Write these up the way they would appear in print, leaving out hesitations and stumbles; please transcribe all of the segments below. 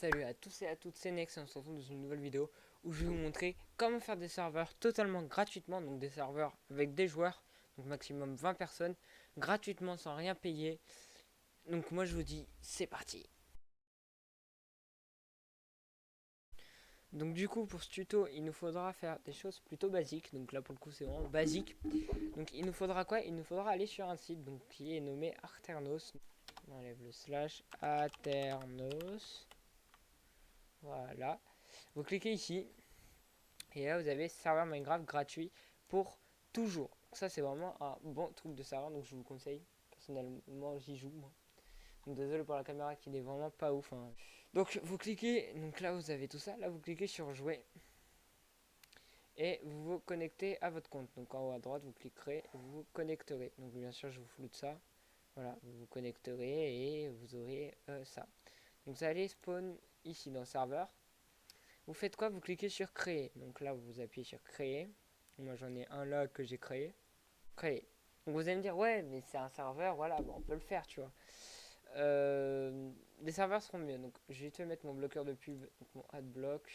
Salut à tous et à toutes, c'est Nex et on se retrouve dans une nouvelle vidéo où je vais vous montrer comment faire des serveurs totalement gratuitement, donc des serveurs avec des joueurs, donc maximum 20 personnes, gratuitement sans rien payer. Donc moi je vous dis, c'est parti. Donc du coup pour ce tuto, il nous faudra faire des choses plutôt basiques, donc là pour le coup c'est vraiment basique. Donc il nous faudra quoi? Il nous faudra aller sur un site donc, qui est nommé Aternos. On enlève le slash Aternos. Voilà. Vous cliquez ici. Et là, vous avez serveur Minecraft gratuit pour toujours. Ça, c'est vraiment un bon truc de serveur, donc je vous conseille. Personnellement, j'y joue, moi. Donc, désolé pour la caméra qui n'est vraiment pas ouf, hein. Donc, vous cliquez, donc là, vous avez tout ça. Là, vous cliquez sur jouer et vous vous connectez à votre compte. Donc, en haut à droite, vous cliquerez, vous vous connecterez. Donc, bien sûr, je vous floute ça. Voilà, vous vous connecterez et vous aurez ça. Donc, vous allez spawn ici dans le serveur. Vous faites quoi? Vous cliquez sur créer. Donc là, vous appuyez sur créer. Moi, j'en ai un là que j'ai créé. Créer. Donc vous allez me dire, ouais, mais c'est un serveur, voilà, bon, on peut le faire, tu vois. Les serveurs seront mieux. Donc je vais te mettre mon bloqueur de pub, donc mon adblock.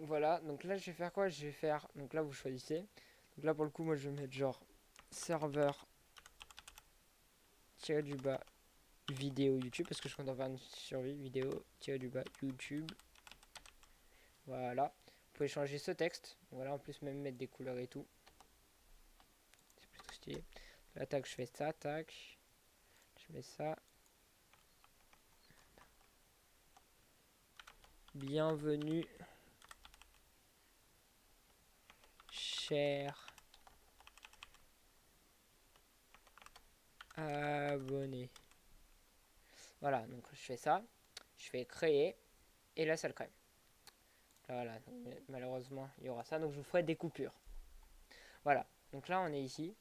Voilà, donc là, je vais faire quoi? Je vais faire, donc là, vous choisissez. Donc là, pour le coup, moi, je vais mettre genre serveur tiré du bas vidéo YouTube parce que je compte en faire une survie vidéo tiré du bas YouTube. Voilà. Vous pouvez changer ce texte. Voilà, en plus même mettre des couleurs et tout. C'est plutôt stylé. Là, tac, je fais ça, tac. Je mets ça. Bienvenue, cher abonné. Voilà, donc je fais ça. Je fais créer. Et là, ça le crée. Voilà, donc, malheureusement, il y aura ça. Donc je vous ferai des coupures. Voilà, donc là, on est ici.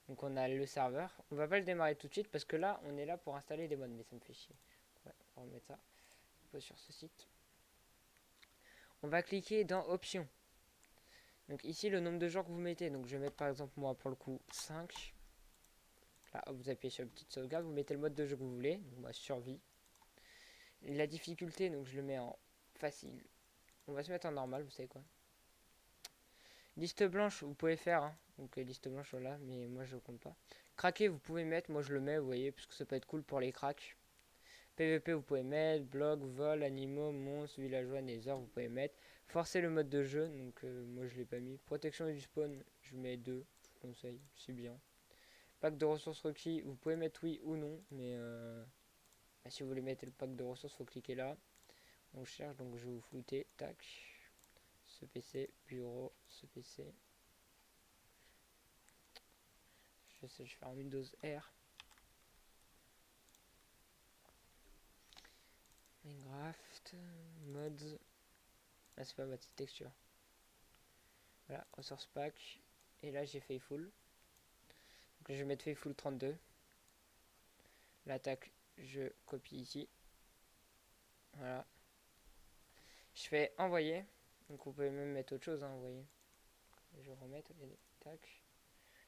Donc on a le serveur. On va pas le démarrer tout de suite parce que là, on est là pour installer des mods. Mais ça me fait chier. Ouais, on va remettre ça. On peut sur ce site. On va cliquer dans options. Donc ici, le nombre de jours que vous mettez. Donc je vais mettre par exemple, moi, pour le coup, 5. Là, vous appuyez sur la petite sauvegarde. Vous mettez le mode de jeu que vous voulez. Donc moi, survie. La difficulté, donc je le mets en facile. On va se mettre en normal, vous savez quoi. Liste blanche, vous pouvez faire. Hein. Donc liste blanche, voilà. Mais moi, je compte pas. Craquer, vous pouvez mettre. Moi, je le mets, vous voyez. Parce que ça peut être cool pour les cracks. PVP, vous pouvez mettre. Blog, vol, animaux, monstres, villageois, nether, vous pouvez mettre. Forcer le mode de jeu. Donc moi, je l'ai pas mis. Protection du spawn, je mets 2. Je vous conseille. C'est bien. Pack de ressources requis, vous pouvez mettre oui ou non, mais bah, si vous voulez mettre le pack de ressources, il faut cliquer là. On cherche, donc je vais vous flouter, tac. Ce PC, bureau, ce PC. Je sais, je vais faire un Windows R. Minecraft, mods. Là, c'est pas ma petite texture. Voilà, ressource pack. Et là, j'ai Faithful. Donc je vais mettre Faithful 32. L'attaque, je copie ici. Voilà. Je fais envoyer. Donc vous pouvez même mettre autre chose, hein, envoyer. Je vais remettre, tac.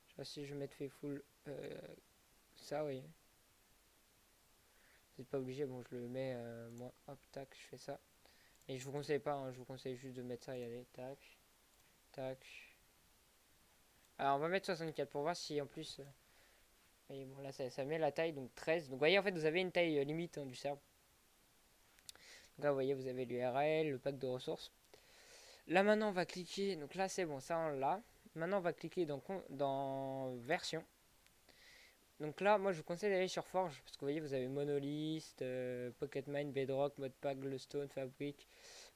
Je sais pas si je vais mettre Faithful ça, oui. Vous n'êtes pas obligé, bon, je le mets, moi, hop, tac, je fais ça. Et je vous conseille pas, hein, je vous conseille juste de mettre ça et aller, tac, tac. Alors, on va mettre 64 pour voir si en plus. Et bon, là, ça met la taille, donc 13. Donc, vous voyez, en fait, vous avez une taille limite hein, du serveur. Donc là, vous voyez, vous avez l'URL, le pack de ressources. Là, maintenant, on va cliquer. Donc là, c'est bon, ça, on l'a. Maintenant, on va cliquer dans version. Donc là, moi je vous conseille d'aller sur Forge, parce que vous voyez, vous avez Monolith, Pocketmine, Bedrock, Modpack, Glowstone, Fabric,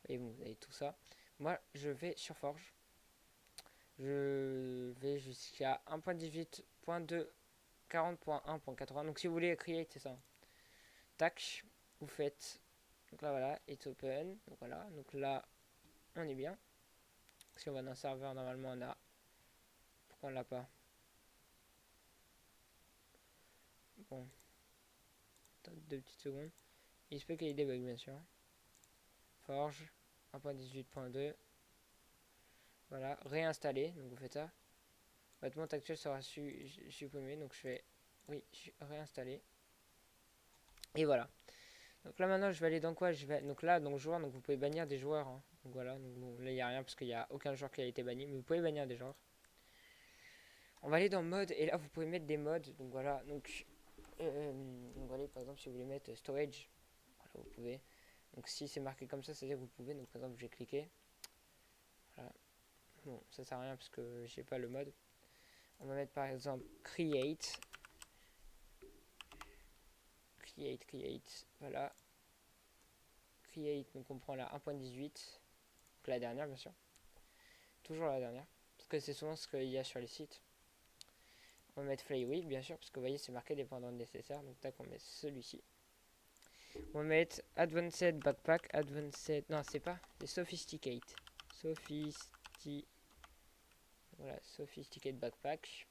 et bon, vous avez tout ça. Moi, je vais sur Forge. Je vais jusqu'à 1.18.2, 40.1.80. Donc si vous voulez create, c'est ça. Tac, vous faites. Donc là, voilà, it's open. Donc voilà, donc là, on est bien. Si on va dans un serveur, normalement, on a. Pourquoi on l'a pas? Bon, attends 2 petites secondes. Il se peut qu'il y ait des bugs, bien sûr. Forge, 1.18.2. Voilà, réinstaller. Donc vous faites ça. Votre montre actuelle sera supprimée. Donc je fais oui, réinstaller. Et voilà. Donc là maintenant je vais aller dans quoi je vais... Donc là, donc joueur, donc vous pouvez bannir des joueurs. Hein. Donc voilà, donc, bon, là il n'y a rien parce qu'il n'y a aucun joueur qui a été banni, mais vous pouvez bannir des joueurs. On va aller dans mode et là vous pouvez mettre des modes. Donc voilà, donc voilà, par exemple si vous voulez mettre storage, voilà vous pouvez. Donc si c'est marqué comme ça, c'est-à-dire que vous pouvez. Donc par exemple je vais cliquer. Voilà. Bon, ça sert à rien parce que j'ai pas le mode. On va mettre par exemple create, voilà. Create, donc on prend la 1.18, donc la dernière bien sûr. Toujours la dernière, parce que c'est souvent ce qu'il y a sur les sites. On va mettre flywheel bien sûr, parce que vous voyez c'est marqué dépendant nécessaire, donc tac on met celui-ci. On va mettre advanced backpack, non c'est pas, c'est sophisticate. Voilà, sophisticate backpack.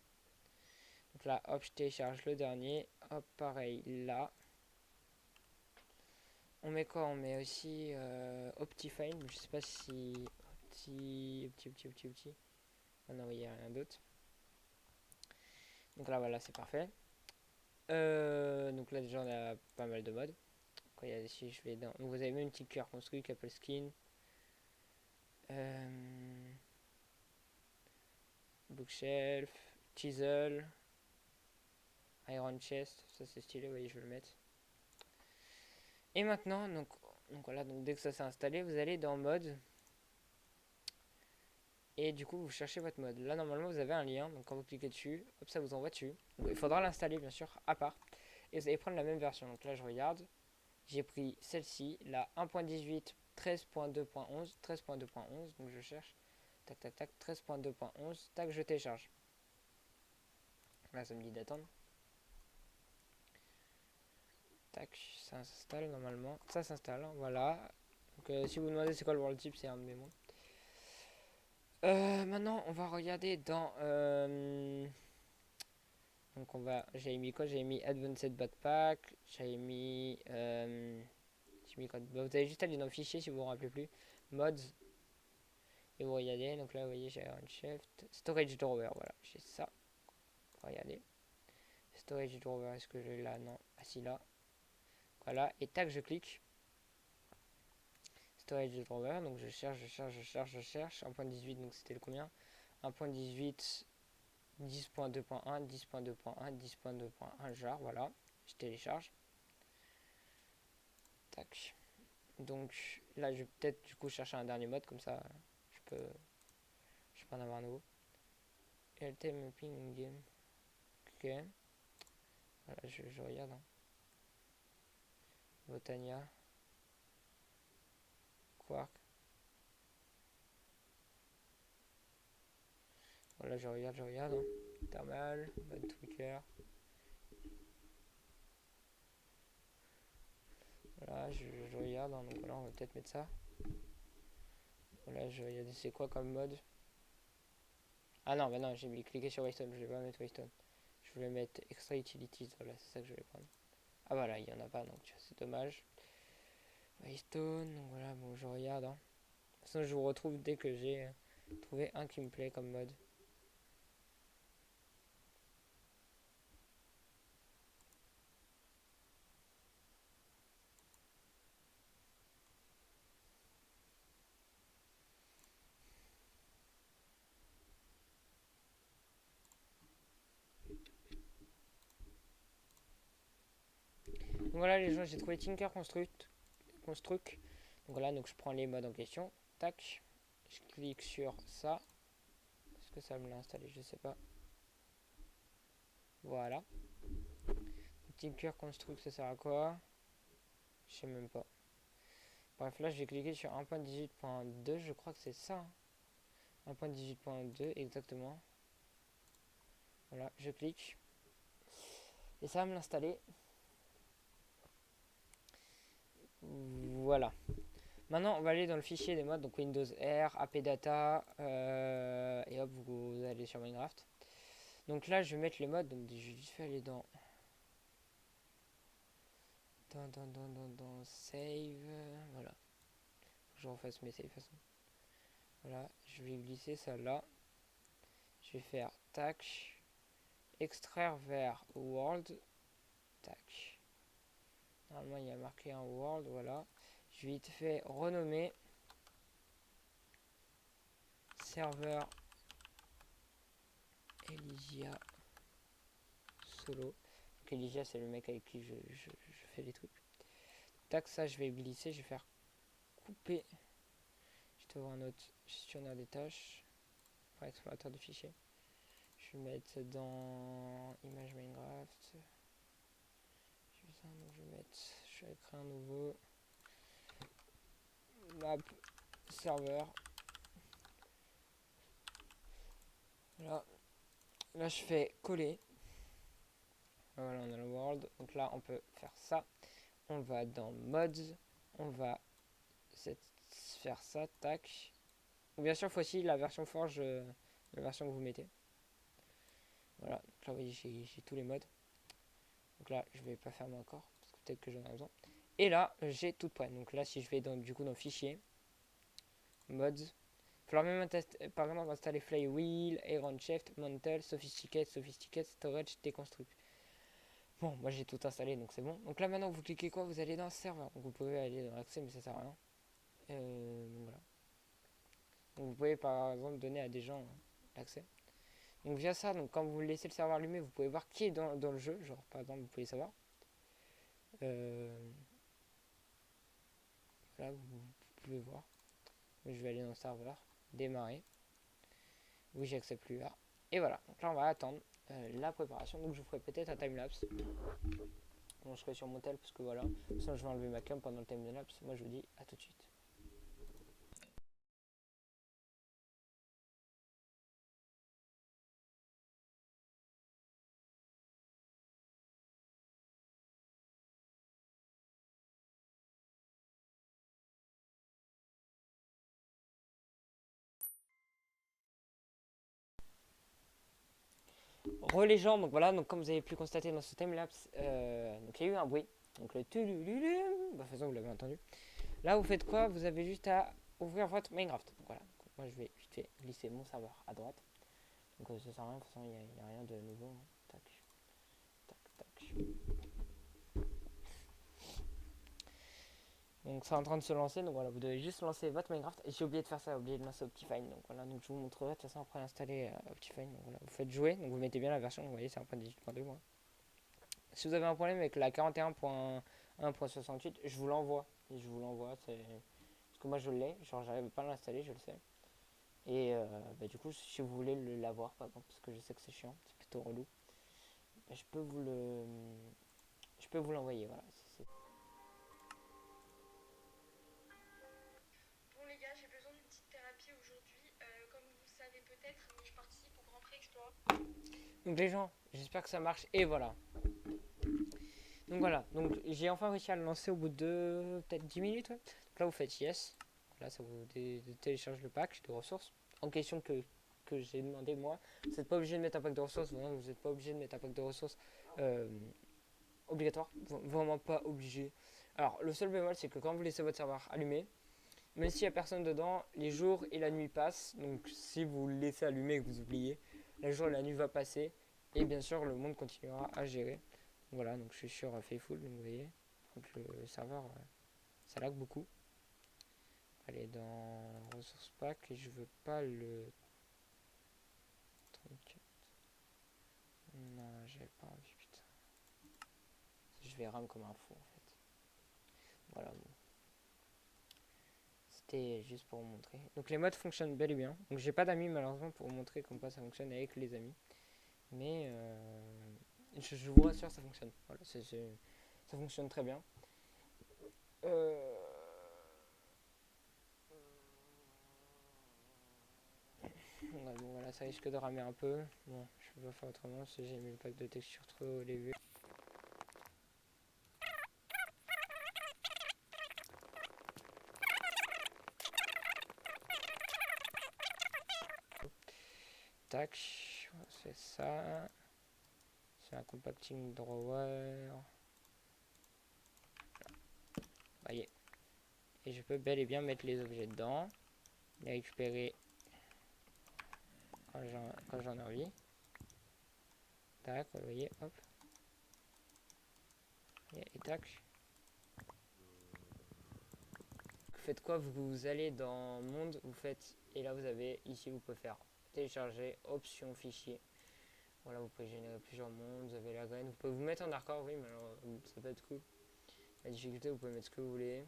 Donc là hop je télécharge le dernier, hop pareil là. On met quoi? On met aussi Optifine, je sais pas si... Opti... Ah non, il n'y a rien d'autre. Donc là, voilà, c'est parfait. Donc là, déjà, on a pas mal de modes. Quand il y a ici, je vais dans... Donc vous avez même une petite cœur construit, Couple Skin. Bookshelf, Chisel, Iron Chest, ça c'est stylé, vous voyez, je vais le mettre. Et maintenant, donc voilà, donc dès que ça s'est installé, vous allez dans mode. Et du coup, vous cherchez votre mode. Là, normalement, vous avez un lien. Donc, quand vous cliquez dessus, hop, ça vous envoie dessus. Donc, il faudra l'installer, bien sûr, à part. Et vous allez prendre la même version. Donc là, je regarde. J'ai pris celle-ci, la 1.18, 13.2.11, 13.2.11. Donc, je cherche. Tac, tac, tac, 13.2.11. Tac, je télécharge. Là, ça me dit d'attendre. Tac, ça s'installe normalement. Ça s'installe, voilà. Donc, si vous demandez c'est quoi le world type, c'est un de mes mots. Maintenant, on va regarder dans... donc j'avais mis quoi? J'avais mis Advanced Backpack, j'avais mis... j'ai mis quoi? Bah, vous avez juste à aller dans le fichier si vous vous rappelez plus. Mods, et vous regardez, donc là vous voyez j'ai un shift. Storage Drawer, voilà, j'ai ça. Regardez. Storage Drawer, est-ce que j'ai là? Non. Ah si là. Voilà, et tac, je clique. Storage Drawer, donc je cherche. 1.18, donc c'était le combien? 1.18, 10.2.1, 10.2.1, 10.2.1, genre, voilà. Je télécharge. Tac. Donc là, je vais peut-être du coup chercher un dernier mode, comme ça, je peux en avoir un nouveau. LT Mapping Game. Ok. Voilà, je regarde. Hein. Botania. Quark. Voilà, je regarde. Hein. Thermal. Mode Tweaker. Voilà, je regarde. Hein. Donc voilà, on va peut-être mettre ça. Voilà, je regarde c'est quoi comme mode. Ah non, bah non, j'ai mis cliquer sur Waystone. Je vais pas mettre Waystone. Je voulais mettre Extra Utilities. Voilà, c'est ça que je vais prendre. Ah voilà, il n'y en a pas, donc c'est dommage. Waystone, donc voilà, bon, je regarde. Hein. De toute façon, je vous retrouve dès que j'ai trouvé un qui me plaît comme mode. Donc voilà les gens, j'ai trouvé Tinker Construct. Donc voilà, donc je prends les modes en question. Tac. Je clique sur ça. Est-ce que ça me l'a installé? Je sais pas. Voilà. Tinker Construct, ça sert à quoi? Je sais même pas. Bref, là je vais cliquer sur 1.18.2, je crois que c'est ça. 1.18.2, exactement. Voilà, je clique. Et ça va me l'installer. Voilà. Maintenant, on va aller dans le fichier des modes, donc Windows R, AppData, et hop, vous allez sur Minecraft. Donc là, je vais mettre les modes, donc je vais juste faire aller dans Save, voilà. Je refasse mes save façon. Voilà, je vais glisser ça là. Je vais faire tac, extraire vers World, tac. Normalement, il y a marqué un world, voilà. Je vais vite fait renommer serveur Elysia Solo. Donc Elysia, c'est le mec avec qui je fais les trucs. Tac, ça, je vais glisser, je vais faire couper. Je vais ouvrir un autre gestionnaire des tâches. Par explorateur de fichiers. Je vais mettre dans image Minecraft. Je vais créer un nouveau map serveur. Là, là je fais coller. Voilà, on a le world. Donc là, on peut faire ça. On va dans mods. On va faire ça. Tac. Bien sûr, il faut aussi la version forge, la version que vous mettez. Voilà. Donc là, vous voyez, j'ai tous les mods. Donc là, je vais pas fermer encore. Parce que peut-être que j'en ai besoin. Et là, j'ai tout prêt. Donc là, si je vais dans, du coup dans fichier, mods. Il va falloir même par exemple installer Flywheel, Iron Shaft, Mantle, Sophisticate, Storage, Deconstruct. Bon, moi j'ai tout installé donc c'est bon. Donc là maintenant vous cliquez quoi? Vous allez dans serveur. Donc vous pouvez aller dans l'accès mais ça sert à rien. Donc voilà. Donc vous pouvez par exemple donner à des gens l'accès. Donc via ça, donc quand vous laissez le serveur allumé, vous pouvez voir qui est dans le jeu. Genre par exemple vous pouvez savoir. Là vous pouvez voir. Je vais aller dans le serveur, démarrer. Oui j'accepte plus là. Et voilà, donc là on va attendre la préparation. Donc je ferai peut-être un timelapse. Bon, je serai sur mon tel parce que voilà. Sinon je vais enlever ma cam pendant le timelapse. Moi je vous dis à tout de suite. Les gens, donc voilà, donc comme vous avez pu constater dans ce timelapse, donc il y a eu un bruit. Donc le tulululu, bah, de toute façon vous l'avez entendu. Là vous faites quoi? Vous avez juste à ouvrir votre Minecraft. Donc voilà, donc, moi je vais vite fait glisser mon serveur à droite. Donc ça sert à rien, de toute façon il n'y a rien de nouveau. Tac, tac, tac. Donc c'est en train de se lancer, donc voilà, vous devez juste lancer votre Minecraft. Et j'ai oublié de faire ça, j'ai oublié de lancer Optifine. Donc voilà, donc je vous montrerai de toute façon après installer Optifine. Donc voilà, vous faites jouer, donc vous mettez bien la version, vous voyez c'est 1.18.2 moi. Si vous avez un problème avec la 41.1.68, je vous l'envoie. Et je vous l'envoie, c'est... Parce que moi je l'ai, genre j'arrive pas à l'installer, je le sais. Et bah, du coup, si vous voulez l'avoir par exemple, parce que je sais que c'est chiant, c'est plutôt relou, bah, je peux vous l'envoyer, voilà. Bon les gars, j'ai besoin d'une petite thérapie aujourd'hui. Comme vous le savez peut-être, mais je participe au Grand Prix Explorer. Donc les gens, j'espère que ça marche, et voilà. Donc voilà, donc j'ai enfin réussi à le lancer au bout de peut-être 10 minutes. Ouais. Donc là vous faites yes, là ça vous télécharge le pack de ressources en question que j'ai demandé moi. Vous n'êtes pas obligé de mettre un pack de ressources, vraiment, vous n'êtes pas obligé de mettre un pack de ressources euh, obligatoire, vraiment pas obligé. Alors le seul bémol c'est que quand vous laissez votre serveur allumé, même s'il n'y a personne dedans, les jours et la nuit passent. Donc si vous le laissez allumé et que vous oubliez, le jour et la nuit va passer. Et bien sûr, le monde continuera à gérer. Voilà, donc je suis sur Faithful, donc vous voyez. Donc le serveur, ça lag beaucoup. Allez dans ressources pack et je veux pas le 34. Non, j'avais pas envie, putain. Je vais RAM comme un fou en fait. Voilà, bon. C'était juste pour vous montrer. Donc les modes fonctionnent bel et bien. Donc j'ai pas d'amis malheureusement pour vous montrer comment ça fonctionne avec les amis. Mais je vous rassure, ça fonctionne. Voilà, ça fonctionne très bien. Euh, bon, voilà, ça risque de ramer un peu. Bon, je peux pas faire autrement si j'ai mis le pack de texture trop élevé. Tac, c'est ça. C'est un compacting drawer. Voyez. Et je peux bel et bien mettre les objets dedans. Les récupérer quand j'en ai envie. Tac, vous voyez, hop. Et tac. faites quoi? Vous allez dans monde, vous faites, et là vous avez, ici vous pouvez faire télécharger, option fichier. Voilà, vous pouvez générer plusieurs mondes, vous avez la graine, vous pouvez vous mettre en hardcore, oui, mais alors ça peut être cool. La difficulté, vous pouvez mettre ce que vous voulez.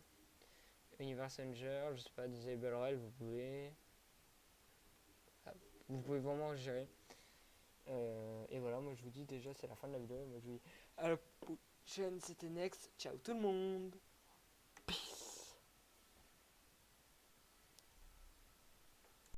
Universe Ranger, je sais pas, Disable Rail, vous pouvez. Ah, vous pouvez vraiment gérer. Et voilà, moi je vous dis déjà, c'est la fin de la vidéo. Moi je vous dis à la prochaine, c'était Next. Ciao tout le monde!